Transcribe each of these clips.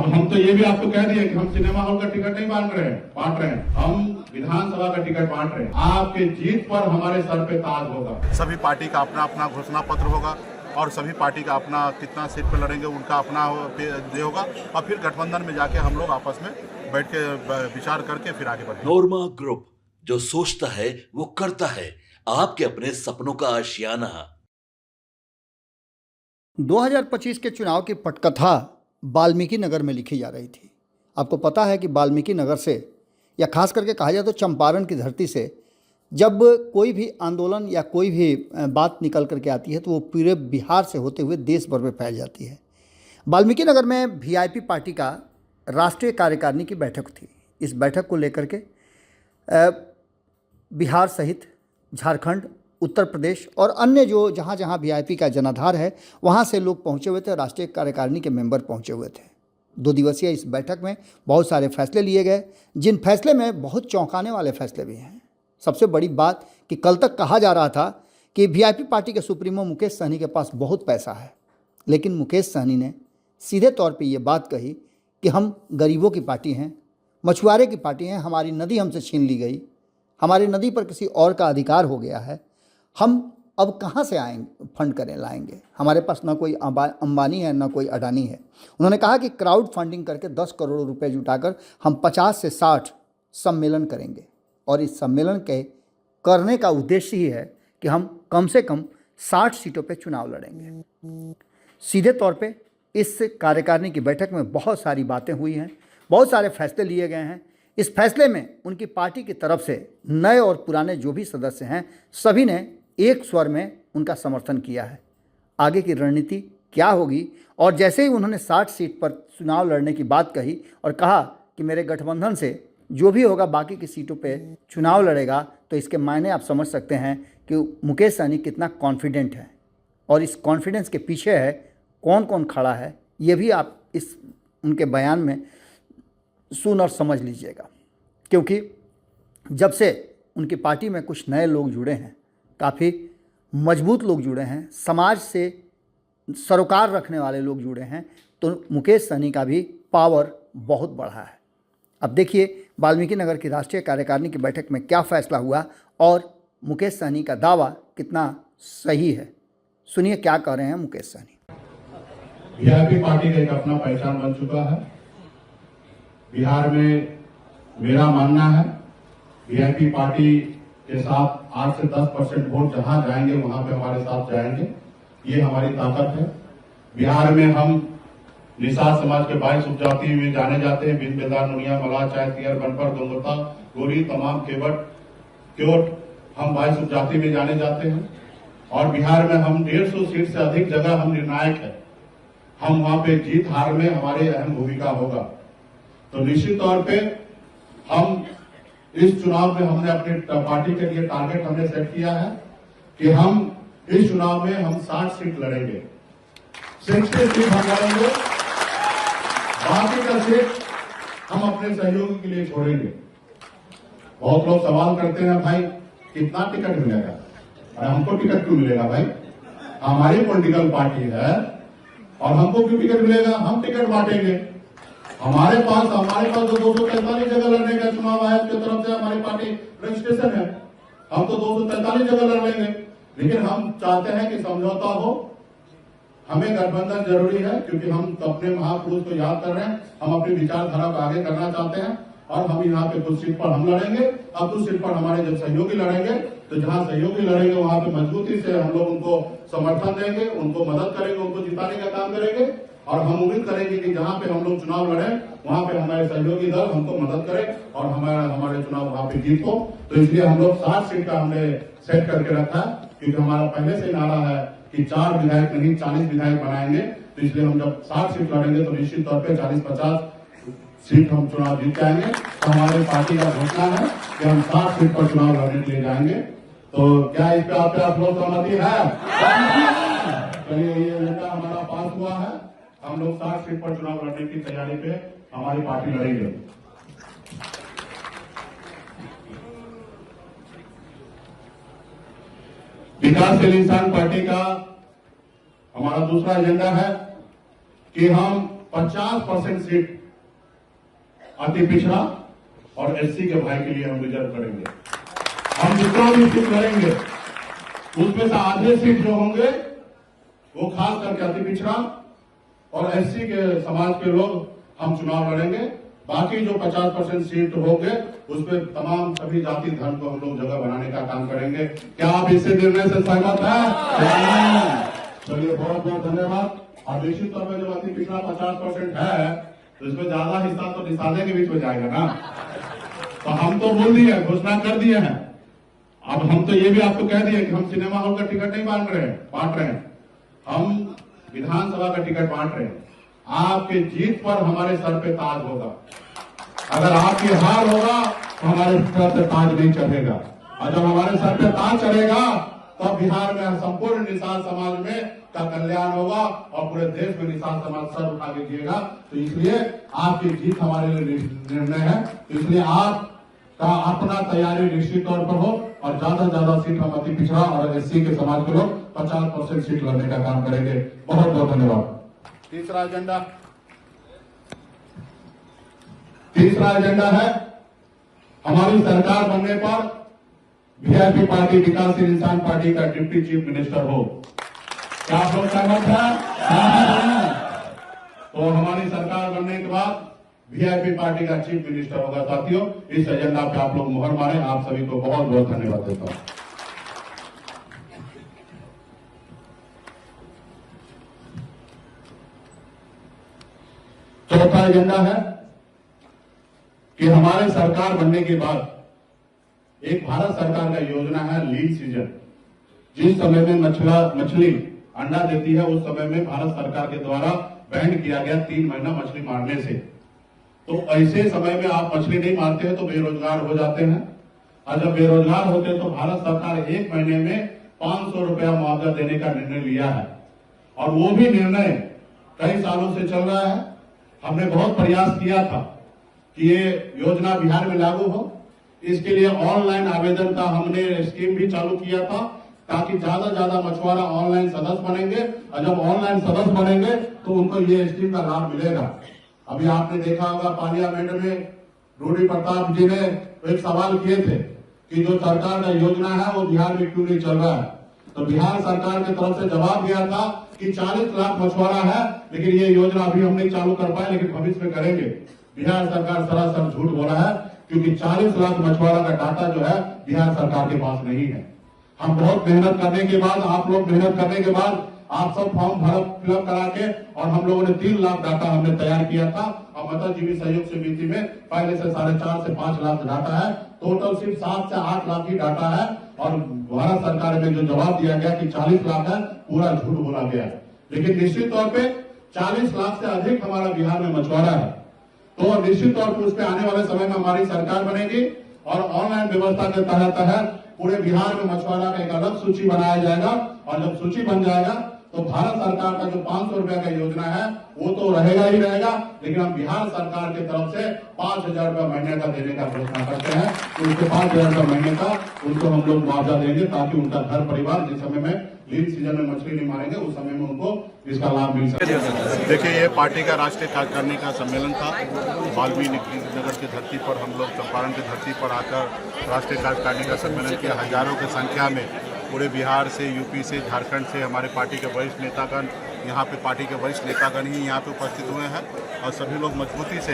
हम तो ये भी आपको कह दिए कि हम सिनेमा हॉल का टिकट नहीं बांट रहे हैं, हम विधानसभा का टिकट बांट रहे हैं। आपके जीत पर हमारे सर पे ताज होगा। सभी पार्टी का अपना अपना घोषणा पत्र होगा और सभी पार्टी का अपना कितना सीट पे लड़ेंगे उनका अपना ये होगा और फिर गठबंधन में जाके हम लोग आपस में बैठ के विचार करके फिर आगे बढ़ेंगे। नोरमा ग्रुप, जो सोचता है वो करता है। आपके अपने सपनों का आशियाना। 2025 के चुनाव की पटकथा वाल्मीकि नगर में लिखी जा रही थी। आपको पता है कि वाल्मीकि नगर से, या खास करके कहा जाए तो चंपारण की धरती से, जब कोई भी आंदोलन या कोई भी बात निकल करके आती है तो वो पूरे बिहार से होते हुए देश भर में फैल जाती है। वाल्मीकि नगर में वीआईपी पार्टी का राष्ट्रीय कार्यकारिणी की बैठक थी। इस बैठक को लेकर के बिहार सहित झारखंड, उत्तर प्रदेश और अन्य जो जहाँ जहाँ वीआईपी का जनाधार है वहाँ से लोग पहुँचे हुए थे। राष्ट्रीय कार्यकारिणी के मेंबर पहुँचे हुए थे। 2 दिवसीय इस बैठक में बहुत सारे फैसले लिए गए, जिन फैसले में बहुत चौंकाने वाले फैसले भी हैं। सबसे बड़ी बात कि कल तक कहा जा रहा था कि वीआईपी पार्टी के सुप्रीमो मुकेश सहनी के पास बहुत पैसा है, लेकिन मुकेश सहनी ने सीधे तौर पे ये बात कही कि हम गरीबों की पार्टी हैं, मछुआरे की पार्टी हैं, हमारी नदी हमसे छीन ली गई, हमारी नदी पर किसी और का अधिकार हो गया है, हम अब कहाँ से आएंगे, फंड करें लाएंगे, हमारे पास ना कोई अंबानी है ना कोई अडानी है। उन्होंने कहा कि क्राउड फंडिंग करके 10 करोड़ रुपए जुटाकर हम 50 से 60 सम्मेलन करेंगे और इस सम्मेलन के करने का उद्देश्य ही है कि हम कम से कम 60 सीटों पे चुनाव लड़ेंगे। सीधे तौर पे इस कार्यकारिणी की बैठक में बहुत सारी बातें हुई हैं, बहुत सारे फैसले लिए गए हैं। इस फैसले में उनकी पार्टी की तरफ से नए और पुराने जो भी सदस्य हैं सभी ने एक स्वर में उनका समर्थन किया है। आगे की रणनीति क्या होगी, और जैसे ही उन्होंने 60 सीट पर चुनाव लड़ने की बात कही और कहा कि मेरे गठबंधन से जो भी होगा बाकी की सीटों पे चुनाव लड़ेगा, तो इसके मायने आप समझ सकते हैं कि मुकेश सहनी कितना कॉन्फिडेंट है। और इस कॉन्फिडेंस के पीछे है कौन कौन खड़ा है, ये भी आप इस उनके बयान में सुन और समझ लीजिएगा। क्योंकि जब से उनकी पार्टी में कुछ नए लोग जुड़े हैं, काफ़ी मजबूत लोग जुड़े हैं, समाज से सरोकार रखने वाले लोग जुड़े हैं, तो मुकेश सहनी का भी पावर बहुत बढ़ा है। अब देखिए वाल्मीकि नगर की राष्ट्रीय कार्यकारिणी की बैठक में क्या फैसला हुआ और मुकेश सहनी का दावा कितना सही है। सुनिए क्या कह रहे हैं मुकेश सहनी। वीआईपी पार्टी का एक अपना पहचान बन चुका है। बिहार में मेरा मानना है वीआईपी पार्टी के साथ 8 से 10% वोट जहां जाएंगे वहां पे हमारे साथ जाएंगे। ये हमारी ताकत है। बिहार में हम निषाद समाज के 22 उपजाति में जाने जाते हैं। बिन बेदार, नुनिया, मलाह, चाय, तियर, बनपर, गंगोता, गोरी, तमाम, केवट, क्योट, हम 22 उपजाति में जाने जाते हैं। और बिहार में हम 150 सीट से अधिक जगह हम निर्णायक है। हम वहां पे जीत हार में हमारी अहम भूमिका होगा। तो निश्चित तौर पे हम इस चुनाव में हमने अपने पार्टी के लिए टारगेट हमने सेट किया है कि हम इस चुनाव में हम 60 सीट लड़ेंगे। 60 सीट हम लड़ेंगे, बाकी का सीट हम अपने सहयोगी के लिए छोड़ेंगे। बहुत लोग सवाल करते हैं, भाई कितना टिकट मिलेगा? अरे हमको टिकट क्यों मिलेगा भाई? हमारी पॉलिटिकल पार्टी है और हमको क्यों टिकट मिलेगा? हम टिकट बांटेंगे। हमारे पास तो 243 जगह लड़ने का चुनाव आयोग की तरफ से हमारी पार्टी रजिस्ट्रेशन है। हम तो 243 जगह लड़ लेंगे, लेकिन हम चाहते हैं कि समझौता हो। हमें गठबंधन जरूरी है क्योंकि हम अपने महापुरुष को याद कर रहे हैं। हम अपनी विचारधारा को आगे करना चाहते हैं और हम यहाँ पे कुछ सीट पर हम लड़ेंगे। अब कुछ सीट पर हमारे जब सहयोगी लड़ेंगे तो जहाँ सहयोगी लड़ेंगे वहां पे मजबूती से हम लोग उनको समर्थन देंगे, उनको मदद करेंगे, उनको जिताने का काम करेंगे। और हम उम्मीद करेंगे कि जहां पे हम लोग चुनाव लड़े वहां पे हमारे सहयोगी दल हमको मदद करे और हमारे चुनाव वहां पे जीत हो। तो इसलिए हम लोग 60 सीट का हमने सेट करके रखा है, क्योंकि हमारा पहले से नारा है कि 4 विधायक नहीं 40 विधायक बनाएंगे। तो इसलिए हम जब 60 सीट लड़ेंगे तो निश्चित तौर पर 40-50 सीट हम चुनाव जीत जाएंगे। तो हमारी पार्टी का घोषणा है कि हम 60 सीट पर चुनाव लड़ने के लिए जाएंगे। तो क्या इस पे आप लोग सहमति है? चलिए ये एजेंडा हमारा पास हुआ है। हम लोग 60 सीट पर चुनाव लड़ने की तैयारी पे हमारी पार्टी लड़ेगी। विकासशील इंसान पार्टी का हमारा दूसरा एजेंडा है कि हम 50% सीट अति पिछड़ा और एससी के भाई के लिए हम रिजर्व करेंगे। हम जितना भी सीट लड़ेंगे उसमें से आधे सीट जो होंगे वो खास करके अति पिछड़ा और एससी के समाज के लोग हम चुनाव लड़ेंगे। बाकी जो 50% सीट होंगे उसमें तमाम सभी जाति धर्म को हम लोग जगह बनाने का काम करेंगे। क्या आप इसी निर्णय से सहमत हैं? चलिए, बहुत बहुत धन्यवाद। और निश्चित तौर पर जब अति पिछड़ा 50% है तो इसमें ज्यादा हिस्सा तो निषादे के बीच में जाएगा ना। तो हम तो बोल दिए, घोषणा कर दिए हैं। अब हम तो ये भी आपको कह दिए कि हम सिनेमा हॉल का टिकट नहीं बांट रहे हैं, हम विधानसभा का टिकट बांट रहे हैं। आपके जीत पर हमारे सर पे ताज होगा, अगर आपकी हार होगा तो हमारे सर पे ताज नहीं चढ़ेगा। और जब हमारे सर पे ताज चढ़ेगा तब बिहार में संपूर्ण निषाद समाज में का कल्याण होगा और पूरे देश में निषाद समाज सर उठा के जिएगा। तो इसलिए आपकी जीत हमारे लिए निर्णय है। तो इसलिए आपका अपना तैयारी निश्चित तौर पर हो और ज्यादा से ज्यादा सीट हम अति पिछड़ा और एससी के समाज के लोग 50% सीट लड़ने का काम करेंगे। बहुत बहुत धन्यवाद। तीसरा एजेंडा है हमारी सरकार बनने पर वीआईपी पार्टी विकासशील इंसान पार्टी का डिप्टी चीफ मिनिस्टर हो। क्या आप लोग सहमत हैं? तो हमारी सरकार बनने के बाद वीआईपी पार्टी का चीफ मिनिस्टर होगा। साथियों, इस एजेंडा पे आप लोग मुहर मारें। आप सभी को बहुत बहुत धन्यवाद देता हूं। चौथा एजेंडा है कि हमारे सरकार बनने के बाद एक भारत सरकार का योजना है लीन सीजन। जिस समय में मछली अंडा देती है उस समय में भारत सरकार के द्वारा बैन किया गया 3 महीना मछली मारने से। तो ऐसे समय में आप मछली नहीं मारते हैं तो बेरोजगार हो जाते हैं, और जब बेरोजगार होते हैं तो भारत सरकार 1 महीने में 500 रुपया मुआवजा देने का निर्णय लिया है। और वो भी निर्णय कई सालों से चल रहा है। हमने बहुत प्रयास किया था कि ये योजना बिहार में लागू हो। इसके लिए ऑनलाइन आवेदन का हमने स्कीम भी चालू किया था ताकि ज्यादा से ज्यादा मछुआरा ऑनलाइन सदस्य बनेंगे, और जब ऑनलाइन सदस्य बनेंगे तो उनको ये स्कीम का लाभ मिलेगा। अभी आपने देखा होगा पार्लियामेंट में रूडी प्रताप जी ने एक सवाल किए थे कि जो सरकार का योजना है वो बिहार में क्यों नहीं चल रहा है। तो बिहार सरकार की तरफ से जवाब दिया था कि 40 लाख मछुआरा है, लेकिन ये योजना अभी हम नहीं चालू कर पाए, लेकिन भविष्य में करेंगे। बिहार सरकार सरासर झूठ बोला है, क्योंकि 40 लाख मछुआरा का डाटा जो है बिहार सरकार के पास नहीं है। हम बहुत मेहनत करने के बाद, आप लोग मेहनत करने के बाद, आप सब फॉर्म फिलअप करा के, और हम लोगों ने 3 लाख डाटा हमने तैयार किया था। और मदद जीवी सहयोग समिति में पहले से 4.5 से 5 लाख डाटा है। टोटल सिर्फ 7 से 8 लाख ही डाटा है। और भारत सरकार में जो जवाब दिया गया कि 40 लाख है, पूरा झूठ बोला गया। लेकिन निश्चित तौर पे 40 लाख से अधिक हमारा बिहार में मछुआरा है। तो निश्चित तौर पर उस पर आने वाले समय में हमारी सरकार बनेगी और ऑनलाइन व्यवस्था के तहत पूरे बिहार में मछुआरा का एक अलग सूची बनाया जाएगा। और जब सूची बन जाएगा तो भारत सरकार का जो 500 रुपया का योजना है वो तो रहेगा ही रहेगा, लेकिन हम बिहार सरकार की तरफ से 5,000 रुपया महीने का देने का घोषणा करते हैं। तो उसके 5,000 रुपया महीने का उनको हम लोग मुआवजा देंगे, ताकि उनका घर परिवार जिस समय में लीन सीजन में मछली नहीं मारेंगे उस समय में उनको इसका लाभ मिल सके। देखिए, ये पार्टी का राष्ट्रीय कार्यकारिणी का सम्मेलन था। वाल्मीकि नगर की धरती पर हम लोग चंपारण की धरती पर आकर राष्ट्रीय कार्यकारिणी का सम्मेलन किया। हजारों की संख्या में पूरे बिहार से, यूपी से, झारखंड से हमारे पार्टी के वरिष्ठ नेतागण, यहाँ पे पार्टी के वरिष्ठ नेतागण ही यहाँ पे उपस्थित हुए हैं। और सभी लोग मजबूती से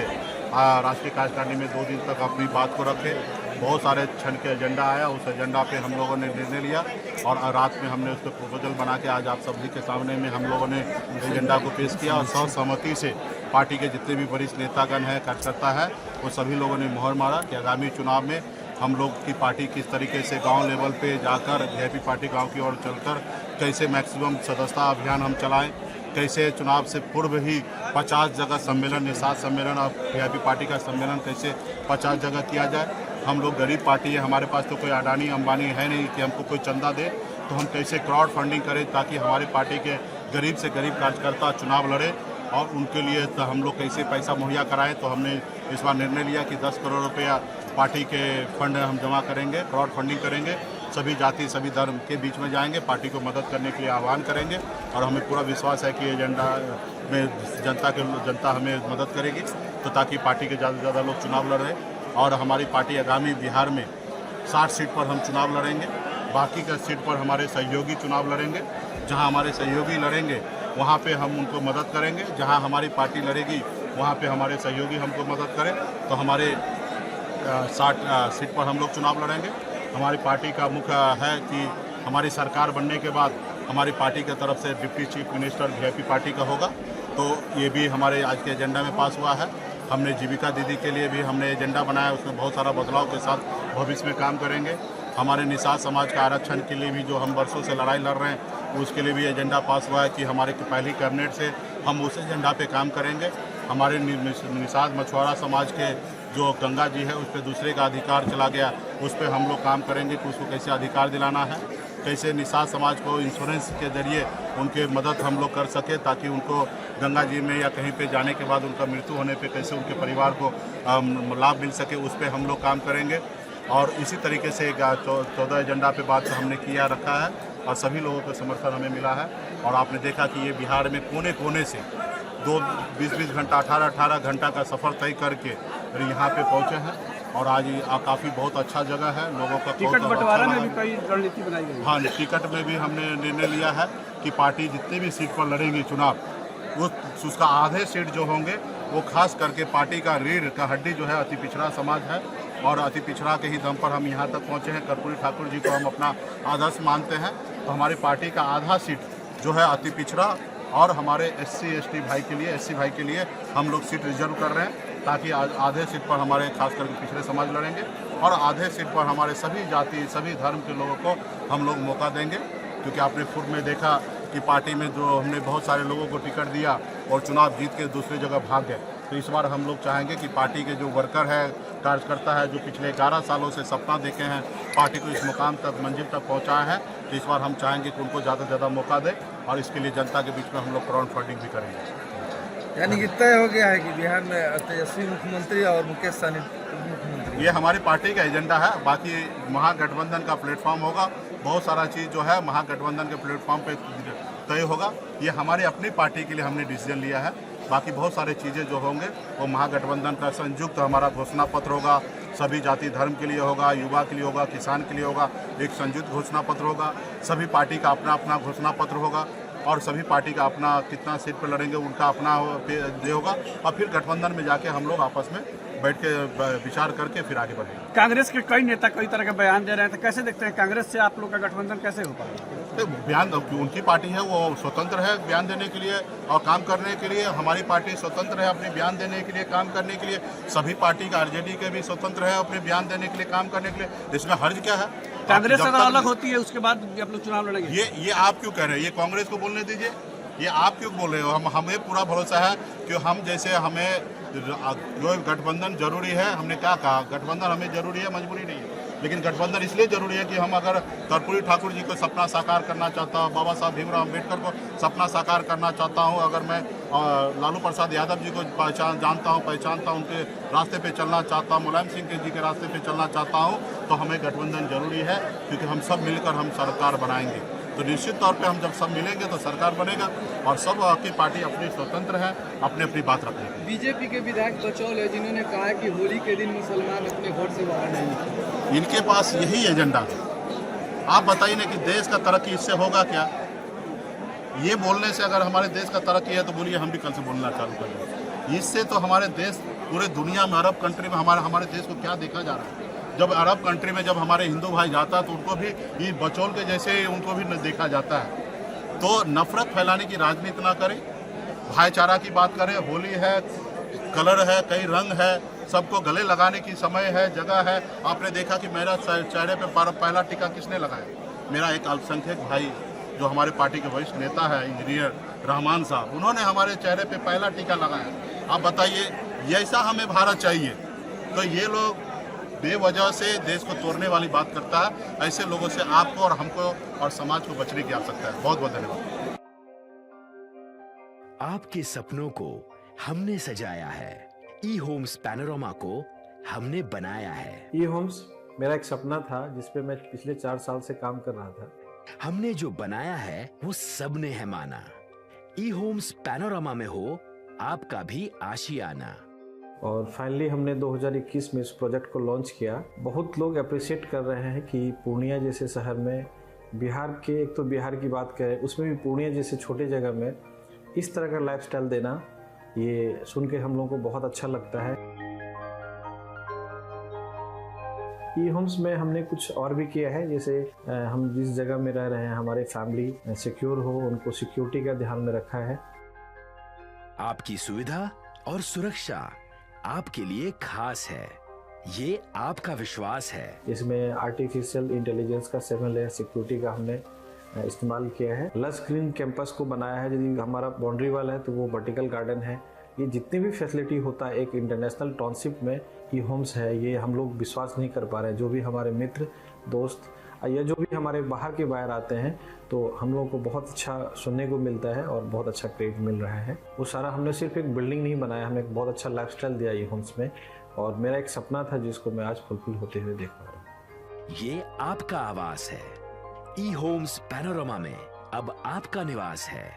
राष्ट्रीय कार्यकारिणी में 2 दिन तक अपनी बात को रखे। बहुत सारे क्षण के एजेंडा आया, उस एजेंडा पे हम लोगों ने निर्णय लिया और रात में हमने उसको प्रपोजल बना के आज आप सभी के सामने में हम लोगों ने एजेंडा को पेश किया। और सर्वसम्मति से पार्टी के जितने भी वरिष्ठ नेतागण हैं, कार्यकर्ता है, वो सभी लोगों ने मोहर मारा कि आगामी चुनाव में हम लोग की पार्टी किस तरीके से गांव लेवल पे जाकर वीआईपी पार्टी गांव की ओर चलकर कैसे मैक्सिमम सदस्यता अभियान हम चलाएं, कैसे चुनाव से पूर्व ही 50 जगह सम्मेलन, निषाद सम्मेलन और वीआईपी पार्टी का सम्मेलन कैसे 50 जगह किया जाए। हम लोग गरीब पार्टी है, हमारे पास तो कोई अडानी अंबानी है नहीं कि हमको कोई चंदा दे, तो हम कैसे क्राउड फंडिंग करें ताकि हमारी पार्टी के गरीब से गरीब कार्यकर्ता चुनाव लड़े और उनके लिए तो हम लोग कैसे पैसा मुहैया कराएं। तो हमने इस बार निर्णय लिया कि 10 करोड़ रुपया पार्टी के फंड हम जमा करेंगे, क्राउड फंडिंग करेंगे। सभी जाति सभी धर्म के बीच में जाएंगे, पार्टी को मदद करने के लिए आह्वान करेंगे और हमें पूरा विश्वास है कि एजेंडा में जनता हमें मदद करेगी, तो ताकि पार्टी के ज़्यादा से ज़्यादा लोग चुनाव लड़ रहे और हमारी पार्टी आगामी बिहार में 60 सीट पर हम चुनाव लड़ेंगे। बाकी का सीट पर हमारे सहयोगी चुनाव लड़ेंगे। जहां हमारे सहयोगी लड़ेंगे वहां पे हम उनको मदद करेंगे, जहां हमारी पार्टी लड़ेगी वहां पे हमारे सहयोगी हमको मदद करें, तो हमारे 60 सीट पर हम लोग चुनाव लड़ेंगे। हमारी पार्टी का मुख्य है कि हमारी सरकार बनने के बाद हमारी पार्टी की तरफ से deputy chief minister VIP party का होगा, तो ये भी हमारे आज के एजेंडा में पास हुआ है। हमने जीविका दीदी के लिए भी हमने एजेंडा बनाया, उसमें बहुत सारा बदलाव के साथ भविष्य में काम करेंगे। हमारे निषाद समाज का आरक्षण के लिए भी जो हम वर्षों से लड़ाई लड़ रहे हैं, उसके लिए भी एजेंडा पास हुआ है कि हमारे पहली कैबिनेट से हम उस एजेंडा पे काम करेंगे। हमारे निषाद मछुआरा समाज के जो गंगा जी है उस पर दूसरे का अधिकार चला गया, उस पर हम लोग काम करेंगे कि उसको कैसे अधिकार दिलाना है, कैसे निषाद समाज को इंश्योरेंस के जरिए उनके मदद हम लोग कर सके, ताकि उनको गंगा जी में या कहीं पे जाने के बाद उनका मृत्यु होने पे कैसे उनके परिवार को लाभ मिल सके, उस पर हम लोग काम करेंगे। और इसी तरीके से 14 एजेंडा पे बात हमने किया रखा है और सभी लोगों का समर्थन हमें मिला है। और आपने देखा कि ये बिहार में कोने कोने से 20-20 घंटा 18-18 घंटा का सफ़र तय करके यहाँ पे पहुँचे हैं और आज काफ़ी बहुत अच्छा जगह है। लोगों का टिकट बंटवारा में भी कई रणनीति बनाई गई। हाँ, टिकट में भी हमने निर्णय लिया है कि पार्टी जितनी भी सीट पर लड़ेंगी चुनाव, वो उसका आधे सीट जो होंगे वो खास करके पार्टी का रीढ़ का हड्डी जो है अति पिछड़ा समाज है और अति पिछड़ा के ही दम पर हम यहाँ तक पहुँचे हैं। कर्पूरी ठाकुर जी को हम अपना आदर्श मानते हैं, तो हमारी पार्टी का आधा सीट जो है अति पिछड़ा और हमारे SC/ST भाई के लिए, SC भाई के लिए हम लोग सीट रिजर्व कर रहे हैं, ताकि आधे सीट पर हमारे खास करके पिछड़े समाज लड़ेंगे और आधे सीट पर हमारे सभी जाति सभी धर्म के लोगों को हम लोग मौका देंगे। क्योंकि आपने खुद में देखा कि पार्टी में जो हमने बहुत सारे लोगों को टिकट दिया और चुनाव जीत के दूसरी जगह भाग गए, तो इस बार हम लोग चाहेंगे कि पार्टी के जो वर्कर है, कार्यकर्ता है, जो पिछले 11 सालों से सपना देखे हैं पार्टी को इस मुकाम तक मंजिल तक पहुंचाए हैं, तो इस बार हम चाहेंगे कि उनको ज़्यादा से ज़्यादा मौका दें और इसके लिए जनता के बीच में हम लोग क्राउड फंडिंग भी करेंगे। यानी कि तय हो गया है कि बिहार में तेजस्वी मुख्यमंत्री और मुकेश सहनी मुख्यमंत्री, ये हमारी पार्टी का एजेंडा है। बाकी महागठबंधन का प्लेटफॉर्म होगा, बहुत सारा चीज़ जो है महागठबंधन के प्लेटफॉर्म पे तय होगा। ये हमारी अपनी पार्टी के लिए हमने डिसीजन लिया है। बाकी बहुत सारे चीज़ें जो होंगे वो महागठबंधन का संयुक्त हमारा घोषणा पत्र होगा, सभी जाति धर्म के लिए होगा, युवा के लिए होगा, किसान के लिए होगा, एक संयुक्त घोषणा पत्र होगा। सभी पार्टी का अपना अपना घोषणा पत्र होगा और सभी पार्टी का अपना कितना सीट पर लड़ेंगे उनका अपना ये होगा और फिर गठबंधन में जाके हम लोग आपस में बैठ के विचार करके फिर आगे बढ़ेंगे। कांग्रेस के कई नेता कई तरह के बयान दे रहे हैं, तो कैसे देखते हैं कांग्रेस से आप लोग का गठबंधन कैसे हो पाएगा? तो बयान उनकी पार्टी है, वो स्वतंत्र है बयान देने के लिए और काम करने के लिए। हमारी पार्टी स्वतंत्र है अपने बयान देने के लिए, काम करने के लिए। सभी पार्टी का आरजेडी के भी स्वतंत्र है अपने बयान देने के लिए, काम करने के लिए। इसमें हर्ज क्या है? कांग्रेस अगर अलग होती है उसके बाद आप लोग चुनाव लड़ेंगे। ये आप क्यों कह रहे हैं? ये कांग्रेस को बोलने दीजिए, ये आप क्यों बोल रहे हो? हमें पूरा भरोसा है कि हम जैसे हमें जो गठबंधन जरूरी है, हमने क्या कहा, गठबंधन हमें जरूरी है, मजबूरी नहीं है। लेकिन गठबंधन इसलिए जरूरी है कि हम अगर कर्पूरी ठाकुर जी को सपना साकार करना चाहता हूँ, बाबा साहब भीमराव अम्बेडकर को सपना साकार करना चाहता हूँ, अगर मैं लालू प्रसाद यादव जी को जानता हूँ, पहचानता हूँ, उनके रास्ते पे चलना चाहता हूँ, मुलायम सिंह जी के रास्ते पे चलना चाहता हूँ, तो हमें गठबंधन जरूरी है। क्योंकि हम सब मिलकर हम सरकार बनाएंगे, तो निश्चित तौर पे हम जब सब मिलेंगे तो सरकार बनेगा और सब की पार्टी अपनी स्वतंत्र है अपनी अपनी बात रखेगी। बीजेपी के विधायक बचौल है जिन्होंने कहा है कि होली के दिन मुसलमान अपने घर से बाहर नहीं निकले। इनके पास यही एजेंडा है। आप बताइए ना कि देश का तरक्की इससे होगा क्या? ये बोलने से अगर हमारे देश का तरक्की है तो बोलिए हम भी कल से बोलना चालू कर दें। इससे तो हमारे देश पूरे दुनिया में अरब कंट्री में हमारे देश को क्या देखा जा रहा है? जब अरब कंट्री में जब हमारे हिंदू भाई जाता है तो उनको भी ये बचौल के जैसे उनको भी देखा जाता है। तो नफरत फैलाने की राजनीति ना करें, भाईचारा की बात करें। होली है, कलर है, कई रंग है, सबको गले लगाने की समय है, जगह है। आपने देखा कि मेरा चेहरे पे पहला टीका किसने लगाया? मेरा एक अल्पसंख्यक भाई जो हमारे पार्टी के वरिष्ठ नेता है, इंजीनियर रहमान साहब, उन्होंने हमारे चेहरे पे पहला टीका लगाया। आप बताइए, ऐसा हमें भारत चाहिए? तो ये लोग बेवजह से देश को तोड़ने वाली बात करता है। ऐसे लोगों से आपको और हमको और समाज को बचने की आवश्यकता है। बहुत बहुत धन्यवाद। आपके सपनों को हमने सजाया है, ई होम्स पैनोरामा को हमने बनाया है। ई होम्स मेरा एक सपना था जिस पे मैं पिछले 4 साल से काम कर रहा था। हमने जो बनाया है वो सबने है माना। ई होम्स पैनोरामा में हो आपका भी आशियाना। और फाइनली हमने 2021 में इस प्रोजेक्ट को लॉन्च किया। बहुत लोग अप्रिशिएट कर रहे हैं कि पूर्णिया जैसे शहर में, बिहार के, एक तो बिहार की बात करें उसमें भी पूर्णिया जैसे छोटे जगह में इस तरह का लाइफस्टाइल देना, ये सुन के हम लोगों को बहुत अच्छा लगता है। ई होम्स में हमने कुछ और भी किया है, जैसे हम जिस जगह में रह रहे हैं हमारे फैमिली सिक्योर हो, उनको सिक्योरिटी का ध्यान में रखा है। आपकी सुविधा और सुरक्षा आपके लिए खास है, ये आपका विश्वास है। इसमें आर्टिफिशियल इंटेलिजेंस का 7 लेयर सिक्योरिटी का हमने इस्तेमाल किया है। लस ग्रीन कैंपस को बनाया है। यदि हमारा बाउंड्री वाल है तो वो वर्टिकल गार्डन है। ये जितनी भी फैसिलिटी होता है एक इंटरनेशनल टाउनशिप में ई होम्स है, ये हम लोग विश्वास नहीं कर पा रहे हैं। जो भी हमारे मित्र दोस्त या जो भी हमारे बाहर के बाहर आते हैं तो हम लोगों को बहुत अच्छा सुनने को मिलता है और बहुत अच्छा क्रेडिट मिल रहा है। वो सारा हमने सिर्फ एक बिल्डिंग नहीं बनाया, हमें एक बहुत अच्छा लाइफस्टाइल दिया ई होम्स में, और मेरा एक सपना था जिसको मैं आज फुलफिल होते हुए देख पा रहा हूँ। ये आपका आवास है। ई होम्स पैनोरामा में अब आपका निवास है।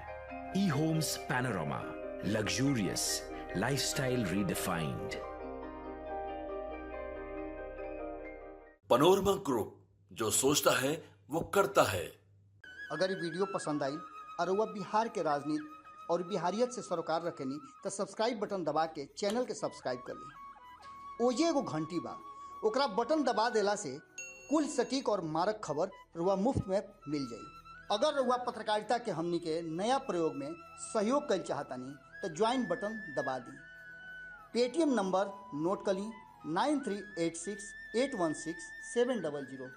E Homes Panorama, luxurious lifestyle redefined. Panorama group, जो सोचता है वो करता है। अगर ये वीडियो पसंद आई और वह बिहार के राजनीति और बिहारियत से सरोकार रखेनी तो सब्सक्राइब बटन दबा के चैनल के सब्सक्राइब कर ली। ओजे एगो घंटी बा, ओकरा बटन दबा देला से कुल सटीक और मारक खबर रुआ मुफ्त में मिल जाई। अगर रुआ पत्रकारिता के हमनी के नया प्रयोग में सहयोग कर चाहतानी तो ज्वाइन बटन दबा दी। पेटीएम नंबर नोट कर ली 9386816700।